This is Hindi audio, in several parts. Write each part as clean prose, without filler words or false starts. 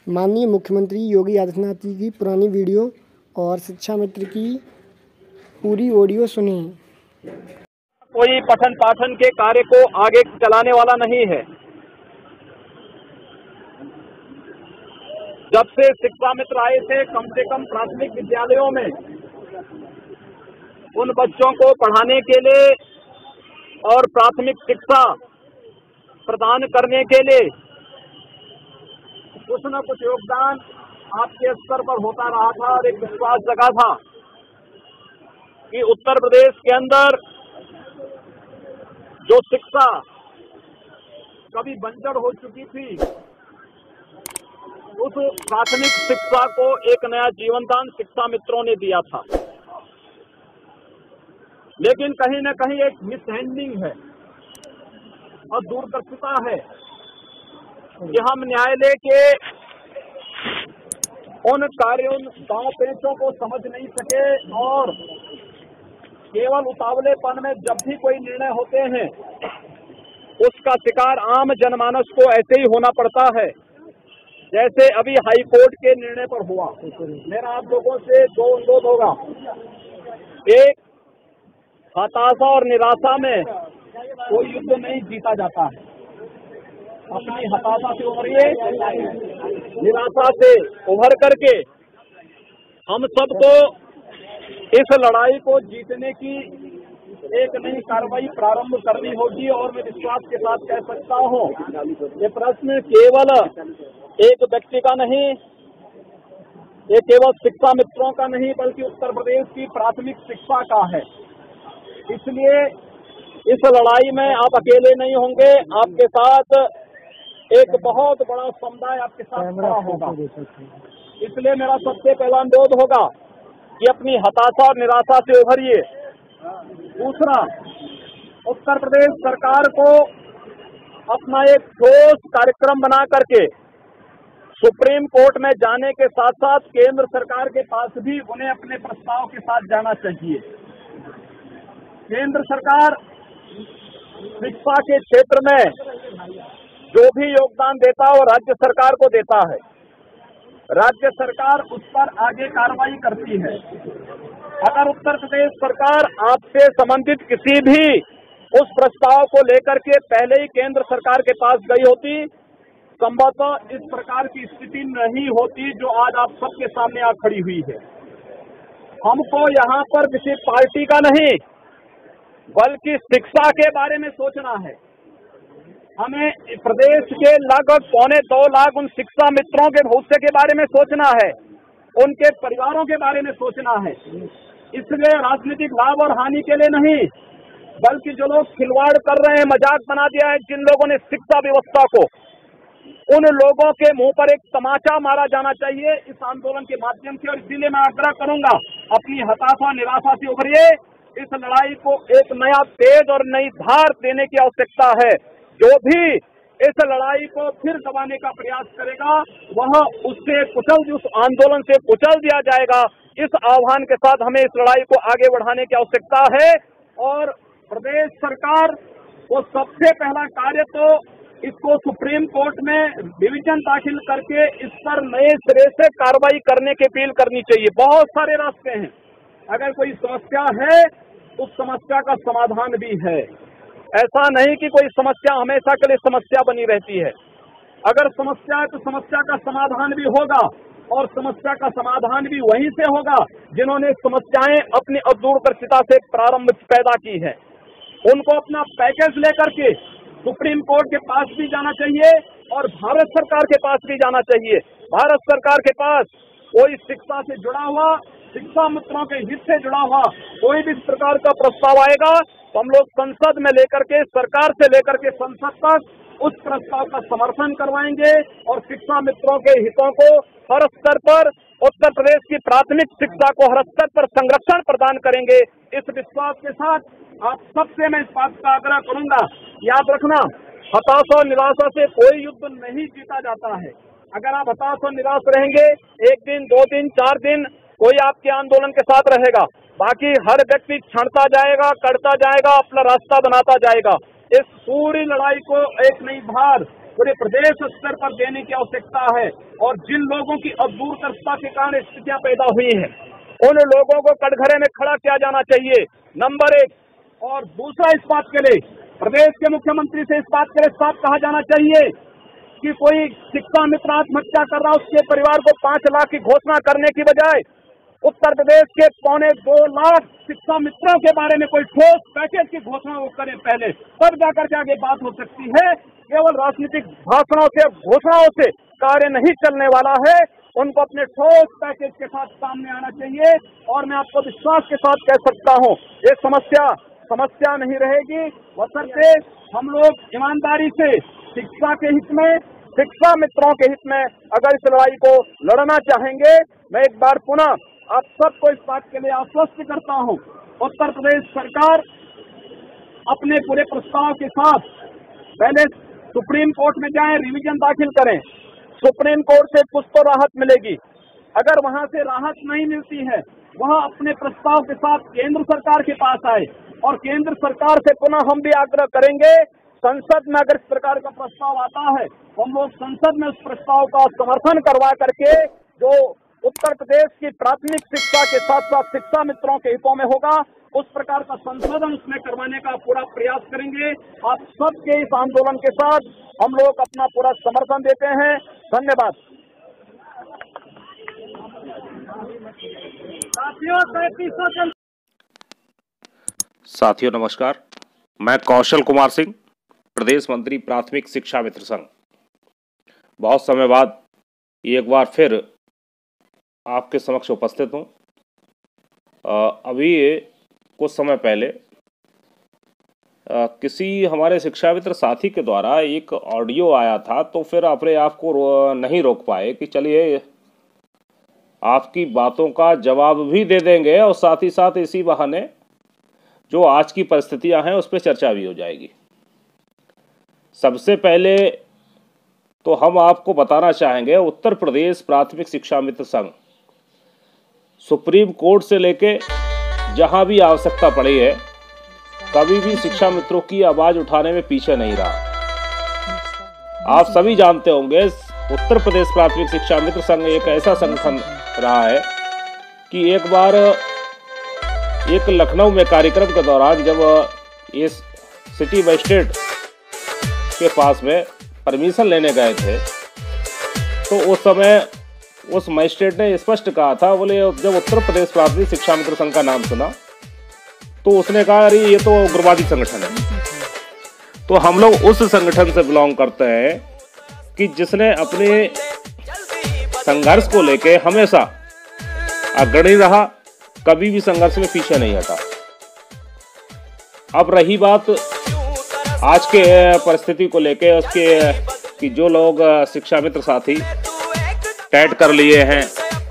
माननीय मुख्यमंत्री योगी आदित्यनाथ जी की पुरानी वीडियो और शिक्षा मित्र की पूरी ऑडियो सुने। कोई पठन पाठन के कार्य को आगे चलाने वाला नहीं है। जब से शिक्षा मित्र आए थे, कम से कम प्राथमिक विद्यालयों में उन बच्चों को पढ़ाने के लिए और प्राथमिक शिक्षा प्रदान करने के लिए कुछ न कुछ योगदान आपके स्तर पर होता रहा था और एक विश्वास जगा था कि उत्तर प्रदेश के अंदर जो शिक्षा कभी बंजर हो चुकी थी, उस प्राथमिक शिक्षा को एक नया जीवनदान शिक्षा मित्रों ने दिया था। लेकिन कहीं न कहीं एक मिसहैंडलिंग है और दूरदर्शिता है कि हम न्यायालय के उन कार्यों, दांव पेचों को समझ नहीं सके और केवल उतावलेपन में जब भी कोई निर्णय होते हैं उसका शिकार आम जनमानस को ऐसे ही होना पड़ता है, जैसे अभी हाई कोर्ट के निर्णय पर हुआ। मेरा आप लोगों से दो अनुरोध होगा। एक, हताशा और निराशा में कोई युद्ध नहीं जीता जाता है। अपनी हताशा से उभरिए, निराशा से उभर करके हम सबको इस लड़ाई को जीतने की एक नई कार्रवाई प्रारंभ करनी होगी। और मैं विश्वास के साथ कह सकता हूँ, ये प्रश्न केवल एक व्यक्ति का नहीं, ये केवल शिक्षा मित्रों का नहीं, बल्कि उत्तर प्रदेश की प्राथमिक शिक्षा का है। इसलिए इस लड़ाई में आप अकेले नहीं होंगे, आपके साथ एक बहुत बड़ा समुदाय आपके साथ खड़ा होगा। इसलिए मेरा सबसे पहला अनुरोध होगा कि अपनी हताशा और निराशा से उभरिए। दूसरा, उत्तर प्रदेश सरकार को अपना एक ठोस कार्यक्रम बना करके सुप्रीम कोर्ट में जाने के साथ साथ केंद्र सरकार के पास भी उन्हें अपने प्रस्ताव के साथ जाना चाहिए। केंद्र सरकार शिक्षा के क्षेत्र में जो भी योगदान देता है वो राज्य सरकार को देता है। राज्य सरकार उस पर आगे कार्रवाई करती है। अगर उत्तर प्रदेश सरकार आपसे संबंधित किसी भी उस प्रस्ताव को लेकर के पहले ही केंद्र सरकार के पास गई होती, संभवतः इस प्रकार की स्थिति नहीं होती जो आज आप सबके सामने आ खड़ी हुई है। हमको यहाँ पर किसी पार्टी का नहीं, बल्कि शिक्षा के बारे में सोचना है। हमें प्रदेश के लगभग 2.25 लाख उन शिक्षा मित्रों के भविष्य के बारे में सोचना है, उनके परिवारों के बारे में सोचना है। इसलिए राजनीतिक लाभ और हानि के लिए नहीं, बल्कि जो लोग खिलवाड़ कर रहे हैं, मजाक बना दिया है जिन लोगों ने शिक्षा व्यवस्था को, उन लोगों के मुंह पर एक तमाचा मारा जाना चाहिए इस आंदोलन के माध्यम से। और इसीलिए मैं आग्रह करूंगा, अपनी हताशा निराशा से उभरिए। इस लड़ाई को एक नया तेज और नई धार देने की आवश्यकता है। जो भी इस लड़ाई को फिर दबाने का प्रयास करेगा, वह उससे कुचल, उस आंदोलन से कुचल दिया जाएगा। इस आह्वान के साथ हमें इस लड़ाई को आगे बढ़ाने की आवश्यकता है। और प्रदेश सरकार को सबसे पहला कार्य तो इसको सुप्रीम कोर्ट में डिवीजन दाखिल करके इस पर नए सिरे से कार्रवाई करने की अपील करनी चाहिए। बहुत सारे रास्ते हैं, अगर कोई समस्या है उस समस्या का समाधान भी है। ऐसा नहीं कि कोई समस्या हमेशा के लिए समस्या बनी रहती है। अगर समस्या है तो समस्या का समाधान भी होगा, और समस्या का समाधान भी वहीं से होगा जिन्होंने समस्याएं अपनी दूरदर्शिता से प्रारंभ पैदा की है। उनको अपना पैकेज लेकर के सुप्रीम कोर्ट के पास भी जाना चाहिए और भारत सरकार के पास भी जाना चाहिए। भारत सरकार के पास कोई शिक्षा से जुड़ा हुआ, शिक्षा मित्रों के हित से जुड़ा हुआ कोई भी प्रकार का प्रस्ताव आएगा तो हम लोग संसद में लेकर के, सरकार से लेकर के संसद तक उस प्रस्ताव का समर्थन करवाएंगे और शिक्षा मित्रों के हितों को हर स्तर पर, उत्तर प्रदेश की प्राथमिक शिक्षा को हर स्तर पर संरक्षण प्रदान करेंगे। इस विश्वास के साथ आप सबसे मैं इस बात का आग्रह करूंगा, याद रखना, हताशा और निराशा से कोई युद्ध नहीं जीता जाता है। अगर आप हताश और निराश रहेंगे, एक दिन, 2 दिन, 4 दिन कोई आपके आंदोलन के साथ रहेगा, बाकी हर व्यक्ति छांटता जाएगा, करता जाएगा, अपना रास्ता बनाता जाएगा। इस पूरी लड़ाई को एक नई धार पूरे प्रदेश स्तर पर देने की आवश्यकता है। और जिन लोगों की अदूरदर्शिता के कारण स्थितियां पैदा हुई हैं, उन लोगों को कटघरे में खड़ा किया जाना चाहिए, नंबर 1। और दूसरा, इस बात के लिए प्रदेश के मुख्यमंत्री से इस बात के लिए साफ कहा जाना चाहिए कि कोई शिक्षा मित्र आत्महत्या कर रहा, उसके परिवार को 5 लाख की घोषणा करने की बजाय उत्तर प्रदेश के 2.25 लाख शिक्षा मित्रों के बारे में कोई ठोस पैकेज की घोषणा वो करें पहले, तब जाकर के आगे बात हो सकती है। केवल राजनीतिक भाषणों से, घोषणाओं से कार्य नहीं चलने वाला है। उनको अपने ठोस पैकेज के साथ सामने आना चाहिए। और मैं आपको विश्वास के साथ कह सकता हूँ, ये समस्या नहीं रहेगी, बशर्ते हम लोग ईमानदारी से शिक्षा के हित में, शिक्षा मित्रों के हित में अगर इस लड़ाई को लड़ना चाहेंगे। मैं एक बार पुनः आप सबको इस बात के लिए आश्वस्त करता हूं, उत्तर प्रदेश सरकार अपने पूरे प्रस्ताव के साथ पहले सुप्रीम कोर्ट में जाएं, रिवीजन दाखिल करें। सुप्रीम कोर्ट से कुछ तो राहत मिलेगी। अगर वहां से राहत नहीं मिलती है, वहां अपने प्रस्ताव के साथ केंद्र सरकार के पास आए और केंद्र सरकार से पुनः हम भी आग्रह करेंगे, संसद में अगर इस प्रकार का प्रस्ताव आता है तो हम लोग संसद में उस प्रस्ताव का समर्थन करवा करके जो उत्तर प्रदेश की प्राथमिक शिक्षा के साथ साथ शिक्षा मित्रों के हितों में होगा, उस प्रकार का संशोधन उसमें करवाने का पूरा प्रयास करेंगे। आप सबके इस आंदोलन के साथ हम लोग अपना पूरा समर्थन देते हैं। धन्यवाद। साथियों नमस्कार, मैं कौशल कुमार सिंह, प्रदेश मंत्री प्राथमिक शिक्षा मित्र संघ। बहुत समय बाद एक बार फिर आपके समक्ष उपस्थित हूँ। अभी कुछ समय पहले किसी हमारे शिक्षा मित्र साथी के द्वारा एक ऑडियो आया था, तो फिर अपने आप को नहीं रोक पाए कि चलिए आपकी बातों का जवाब भी दे देंगे और साथ ही साथ इसी बहाने जो आज की परिस्थितियां हैं उस पर चर्चा भी हो जाएगी। सबसे पहले तो हम आपको बताना चाहेंगे, उत्तर प्रदेश प्राथमिक शिक्षा मित्र संघ सुप्रीम कोर्ट से लेके जहां भी आवश्यकता पड़ी है, कभी भी शिक्षा मित्रों की आवाज उठाने में पीछे नहीं रहा। आप सभी जानते होंगे, उत्तर प्रदेश प्राथमिक शिक्षा मित्र संघ एक ऐसा संगठन रहा है कि एक बार एक लखनऊ में कार्यक्रम के दौरान जब इस सिटी मजिस्ट्रेट के पास में परमिशन लेने गए थे, तो उस समय उस मजिस्ट्रेट ने स्पष्ट कहा था, बोले जब उत्तर प्रदेश प्राथमिक शिक्षा मित्र संघ का नाम सुना तो उसने कहा अरे ये तो उग्रवादी संगठन है। तो हम लोग उस संगठन से बिलोंग करते हैं कि जिसने अपने संघर्ष को लेके हमेशा अग्रणी रहा, कभी भी संघर्ष में पीछे नहीं हटा। अब रही बात आज के परिस्थिति को लेके उसके कि जो लोग शिक्षा मित्र साथी टैट कर लिए हैं,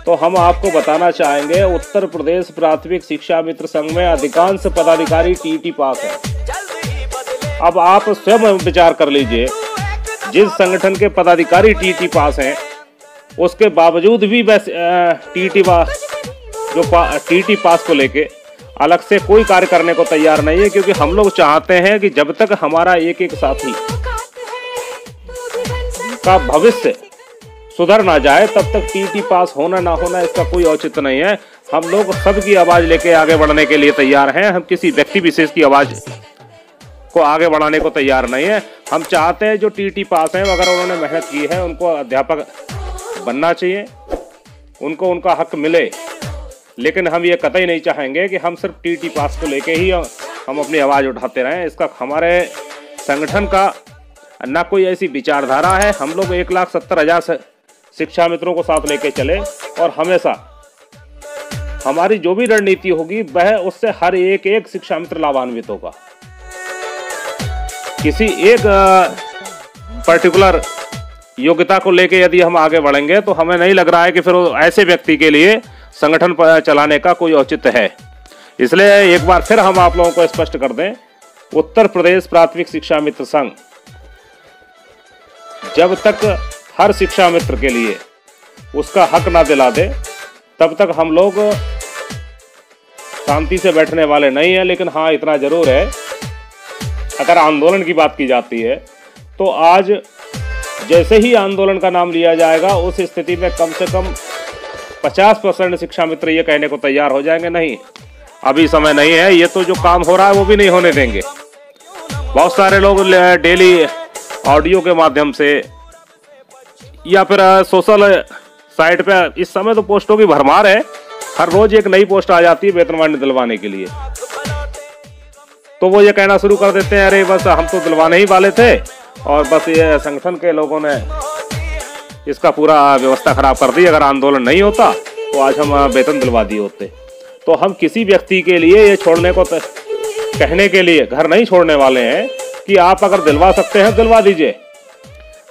तो हम आपको बताना चाहेंगे, उत्तर प्रदेश प्राथमिक शिक्षा मित्र संघ में अधिकांश पदाधिकारी टीईटी पास हैं। अब आप स्वयं विचार कर लीजिए, जिस संगठन के पदाधिकारी टीईटी पास हैं उसके बावजूद भी टीईटी पास को लेके अलग से कोई कार्य करने को तैयार नहीं है, क्योंकि हम लोग चाहते हैं कि जब तक हमारा एक एक साथी का भविष्य सुधर ना जाए तब तक टीईटी पास होना ना होना इसका कोई औचित्य नहीं है। हम लोग सबकी आवाज लेके आगे बढ़ने के लिए तैयार हैं। हम किसी व्यक्ति विशेष की आवाज को आगे बढ़ाने को तैयार नहीं है। हम चाहते हैं जो टीईटी पास हैं, अगर उन्होंने मेहनत की है, उनको अध्यापक बनना चाहिए, उनको उनका हक मिले। लेकिन हम ये कतई नहीं चाहेंगे कि हम सिर्फ टीईटी पास को लेके ही हम अपनी आवाज़ उठाते रहें। इसका हमारे संगठन का ना कोई ऐसी विचारधारा है। हम लोग 1,70,000 शिक्षा मित्रों को साथ लेके चले और हमेशा हमारी जो भी रणनीति होगी वह उससे हर एक शिक्षा मित्र लाभान्वित होगा। किसी एक पर्टिकुलर योग्यता को लेके यदि हम आगे बढ़ेंगे तो हमें नहीं लग रहा है कि फिर ऐसे व्यक्ति के लिए संगठन चलाने का कोई औचित्य है। इसलिए एक बार फिर हम आप लोगों को स्पष्ट कर दें, उत्तर प्रदेश प्राथमिक शिक्षा मित्र संघ जब तक हर शिक्षा मित्र के लिए उसका हक ना दिला दे तब तक हम लोग शांति से बैठने वाले नहीं है। लेकिन हाँ, इतना जरूर है, अगर आंदोलन की बात की जाती है तो आज जैसे ही आंदोलन का नाम लिया जाएगा उस स्थिति में कम से कम 50% शिक्षा मित्र ये कहने को तैयार हो जाएंगे नहीं अभी समय नहीं है, ये तो जो काम हो रहा है वो भी नहीं होने देंगे। बहुत सारे लोग डेली ऑडियो के माध्यम से या फिर सोशल साइट पे इस समय तो पोस्टों की भरमार है, हर रोज एक नई पोस्ट आ जाती है वेतनमान दिलवाने के लिए। तो वो ये कहना शुरू कर देते हैं, अरे बस हम तो दिलवाने ही वाले थे और बस ये संगठन के लोगों ने इसका पूरा व्यवस्था खराब कर दी, अगर आंदोलन नहीं होता तो आज हम वेतन दिलवा दिए होते। तो हम किसी व्यक्ति के लिए ये छोड़ने को कहने के लिए घर नहीं छोड़ने वाले हैं कि आप अगर दिलवा सकते हैं दिलवा दीजिए,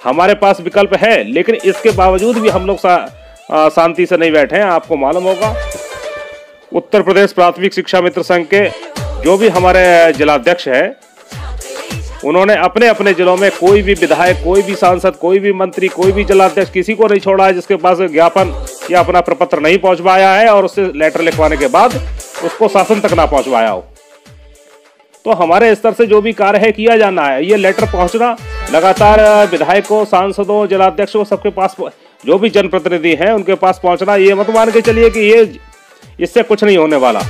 हमारे पास विकल्प है। लेकिन इसके बावजूद भी हम लोग शांति से नहीं बैठे हैं। आपको मालूम होगा उत्तर प्रदेश प्राथमिक शिक्षा मित्र संघ के जो भी हमारे जिलाध्यक्ष है, उन्होंने अपने अपने जिलों में कोई भी विधायक, कोई भी सांसद, कोई भी मंत्री, कोई भी जिलाध्यक्ष किसी को नहीं छोड़ा है जिसके पास ज्ञापन या अपना प्रपत्र नहीं पहुंचवाया है और उससे लेटर लिखवाने के बाद उसको शासन तक ना पहुंचवाया हो। तो हमारे स्तर से जो भी कार्य है किया जाना है, ये लेटर पहुंचना लगातार विधायकों, सांसदों, जिलाध्यक्षों, सबके पास, जो भी जनप्रतिनिधि हैं उनके पास पहुंचना। ये मत मान के चलिए कि ये इससे कुछ नहीं होने वाला।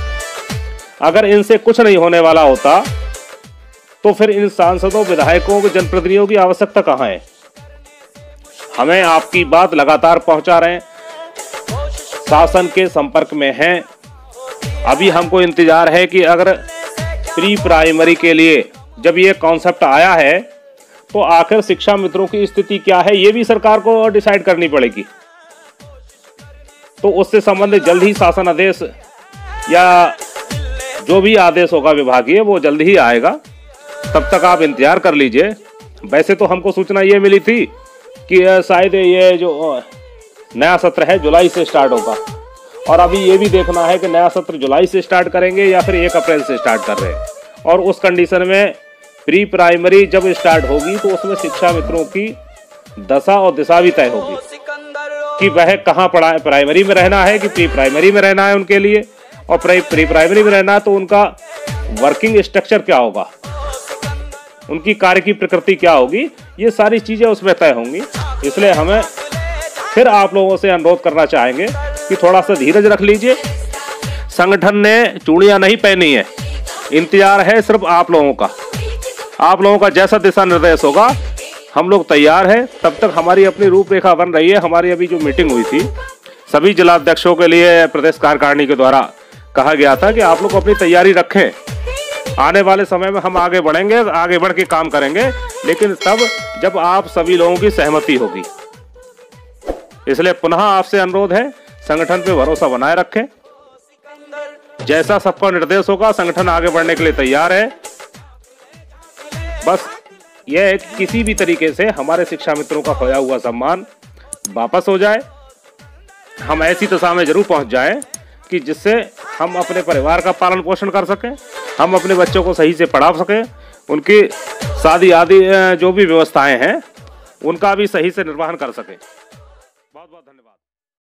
अगर इनसे कुछ नहीं होने वाला होता तो फिर इन सांसदों, विधायकों, जनप्रतिनिधियों की आवश्यकता कहाँ है। हमें आपकी बात लगातार पहुंचा रहे हैं, शासन के संपर्क में हैं। अभी हमको इंतजार है कि अगर प्री प्राइमरी के लिए जब ये कॉन्सेप्ट आया है तो आखिर शिक्षा मित्रों की स्थिति क्या है, ये भी सरकार को डिसाइड करनी पड़ेगी। तो उससे संबंधित जल्द ही शासन आदेश या जो भी आदेश होगा विभागीय वो जल्द ही आएगा, तब तक आप इंतजार कर लीजिए। वैसे तो हमको सूचना ये मिली थी कि शायद ये जो नया सत्र है जुलाई से स्टार्ट होगा, और अभी ये भी देखना है कि नया सत्र जुलाई से स्टार्ट करेंगे या फिर 1 अप्रैल से स्टार्ट कर रहे हैं। और उस कंडीशन में प्री प्राइमरी जब स्टार्ट होगी तो उसमें शिक्षा मित्रों की दशा और दिशा भी तय होगी कि वह कहाँ पढ़ा, प्राइमरी में रहना है कि प्री प्राइमरी में रहना है उनके लिए, और प्री प्राइमरी में रहना है तो उनका वर्किंग स्ट्रक्चर क्या होगा, उनकी कार्य की प्रकृति क्या होगी, ये सारी चीजें उसमें तय होंगी। इसलिए हमें फिर आप लोगों से अनुरोध करना चाहेंगे कि थोड़ा सा धीरज रख लीजिए। संगठन ने चूड़ियां नहीं पहनी है, इंतजार है सिर्फ आप लोगों का। आप लोगों का जैसा दिशा निर्देश होगा हम लोग तैयार हैं। तब तक हमारी अपनी रूपरेखा बन रही है। हमारी अभी जो मीटिंग हुई थी सभी जिलाध्यक्षों के लिए प्रदेश कार्यकारिणी के द्वारा कहा गया था कि आप लोग अपनी तैयारी रखें। आने वाले समय में हम आगे बढ़ेंगे, आगे बढ़ के काम करेंगे, लेकिन तब जब आप सभी लोगों की सहमति होगी। इसलिए पुनः आपसे अनुरोध है, संगठन पे भरोसा बनाए रखें। जैसा सबका निर्देश होगा संगठन आगे बढ़ने के लिए तैयार है। बस यह है कि किसी भी तरीके से हमारे शिक्षा मित्रों का खोया हुआ सम्मान वापस हो जाए। हम ऐसी दशा में जरूर पहुंच जाएं कि जिससे हम अपने परिवार का पालन पोषण कर सकें, हम अपने बच्चों को सही से पढ़ा सकें, उनकी शादी आदि जो भी व्यवस्थाएं हैं उनका भी सही से निर्वहन कर सकें। बहुत बहुत धन्यवाद।